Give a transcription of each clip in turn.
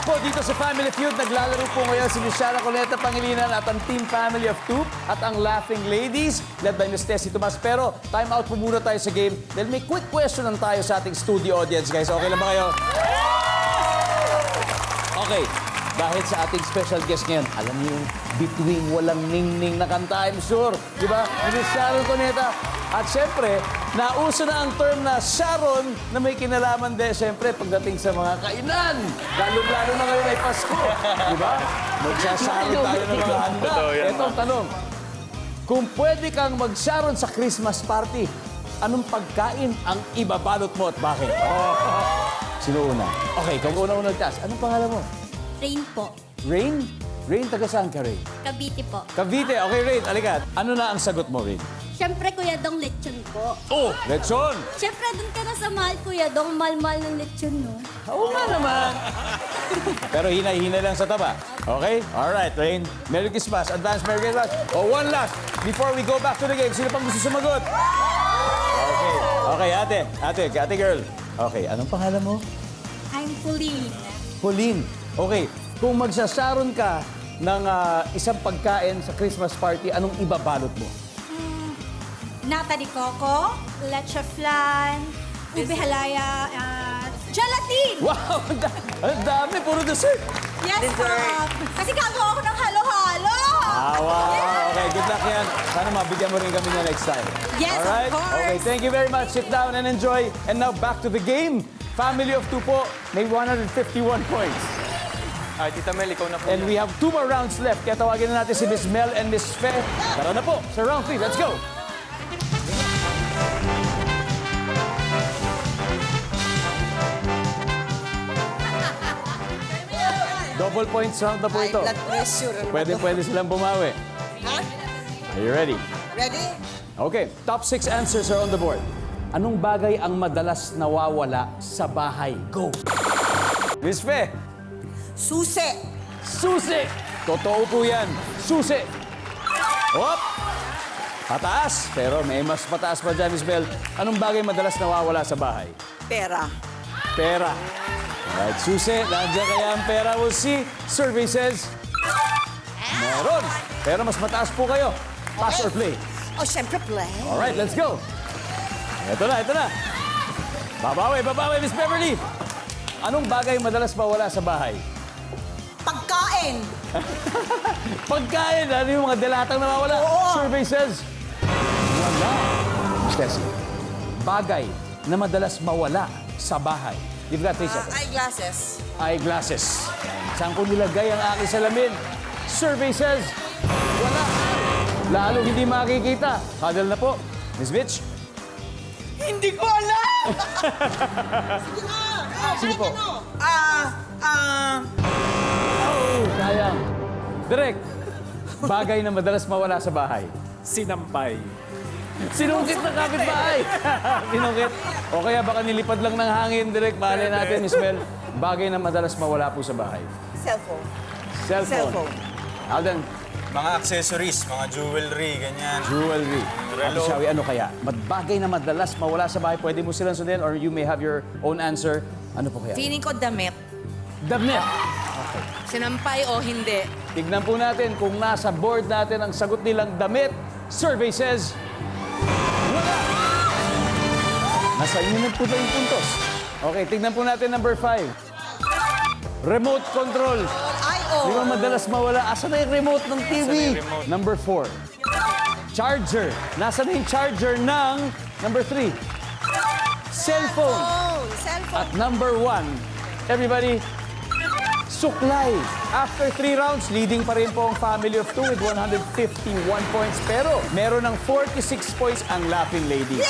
po dito sa Family Feud. Naglalaro po ngayon si Miss Shara Coleta Pangilinan at ang Team Family of Two at ang Laughing Ladies led by Miss Tessie Tomas. Pero time out po muna tayo sa game dahil may quick question lang tayo sa ating studio audience, guys. Okay lang ba kayo? Okay. Dahil sa ating special guest ngayon, alam niyo yung between walang ningning na kanta, I'm sure. Di ba? Miss Sharon Cuneta. At syempre, nauso na ang term na Sharon na may kinalaman din, syempre, pagdating sa mga kainan. Lalo-lalo na ngayon ay Pasko. Di ba? Magsasaron tayo ng mga handa. Ito ang tanong. Kung pwede kang mag-Sharon sa Christmas party, anong pagkain ang ibabalot mo at bakit? Sino una? Okay, kung una-una nagtas, anong pangalan mo? Rain po. Rain? Rain, taga saan ka, Rain? Cavite po. Cavite. Okay, Rain, alikat. Ano na ang sagot mo, Rain? Siyempre, Kuya Dong, lechon po. Oh, lechon! Siyempre, doon ka na sa mahal, Kuya Dong. Mahal-mahal ng lechon, no? Oo nga naman. Pero hinay-hinay lang sa taba. Okay? Alright, Rain. Merry Christmas. Advance Merry Christmas. Oh, one last. Before we go back to the game, sino pang gusto sumagot? Okay. Okay, ate girl. Okay, anong pangalan mo? I'm Pauline. Pauline. Okay, kung magsasaron ka ng isang pagkain sa Christmas party, anong ibabalot mo? Nata de coco, leche flan, ube halaya, gelatin! Wow! Ang dami! Puro dessert! Yes, ma'am. Kasi gagawa ako ng halo-halo! Wow! Okay, good luck yan. Sana mabigyan mo rin kami niya next time. Yes, of Alright? course. Okay, thank you very much. Sit down and enjoy. And now, back to the game. Family of Two po, may 151 points. Ay, Tita Mel, ikaw na po. And we have 2 more rounds left. Kaya tawagin na natin si Miss Mel and Miss Fe. Tara na po sa round 3. Let's go! Double points round na po High ito. blood pressure. Pwede silang bumawi. Ha? Are you ready? Ready? Okay, top 6 answers are on the board. Anong bagay ang madalas nawawala sa bahay? Go! Miss Fe, Susi. susi! Totoo po yan. Susi! Hop! Pataas, pero may mas pataas pa dyan, Miss Bel. Anong bagay madalas nawawala sa bahay? Pera. Pera. Alright, susi. Nandiyan kaya ang pera. We'll see. Survey says, meron. Pero mas mataas po kayo. Pass or play? Oh, syempre play. Alright, let's go. Ito na. Babawi, Miss Beverly. Anong bagay madalas mawala sa bahay? Pagkain. Pagkain. Ano yung mga delatang nawawala? Oo. Survey says, wala. Miss Tessie, bagay na madalas mawala sa bahay. You've got 3 seconds. Eyeglasses. Eyeglasses. Saan ko nilagay ang aking salamin? Survey says, wala. Lalo hindi makikita. Huddle na po. Miss Bitch? Hindi ko alam! Sige po. Sayang. Direk, bagay na madalas mawala sa bahay. Sinampay. Sinungkit ng kapitbahay. Sinungkit. O kaya baka nilipad lang ng hangin, Direk. Bahalay natin, Miss Mel. Bagay na madalas mawala po sa bahay. Cellphone. Cellphone. Alden, Mga accessories, mga jewelry, ganyan. jewelry. Relo. Ate Shawi, ano kaya? Bagay na madalas mawala sa bahay. Pwede mo silang sundin or you may have your own answer. Ano po kaya? Feeling ko damit. Damit. Sinampay o hindi. Tignan po natin kung nasa board natin ang sagot nilang damit. Survey says, wala. Nasa inyo na po ba yung puntos? Okay, tignan po natin number 5. Remote control. Ay, Di ba oh. madalas mawala? Asan na yung remote ng TV? Asan na yung remote? Number 4. Charger. Nasaan na yung charger ng number 3? Cellphone. Oh, cellphone. At number 1, everybody, suklay. After 3 rounds, leading pa rin po ang Family of Two with 151 points. Pero meron ng 46 points ang Laughing Ladies.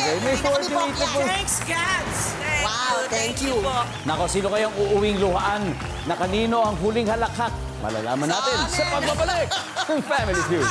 Okay, may 48 points. Thanks, guys! Wow, thank you. Nako, sino kayang uuwing luhaan na kanino ang huling halakhak? Malalaman natin sa pagbabalik ng Family Feud.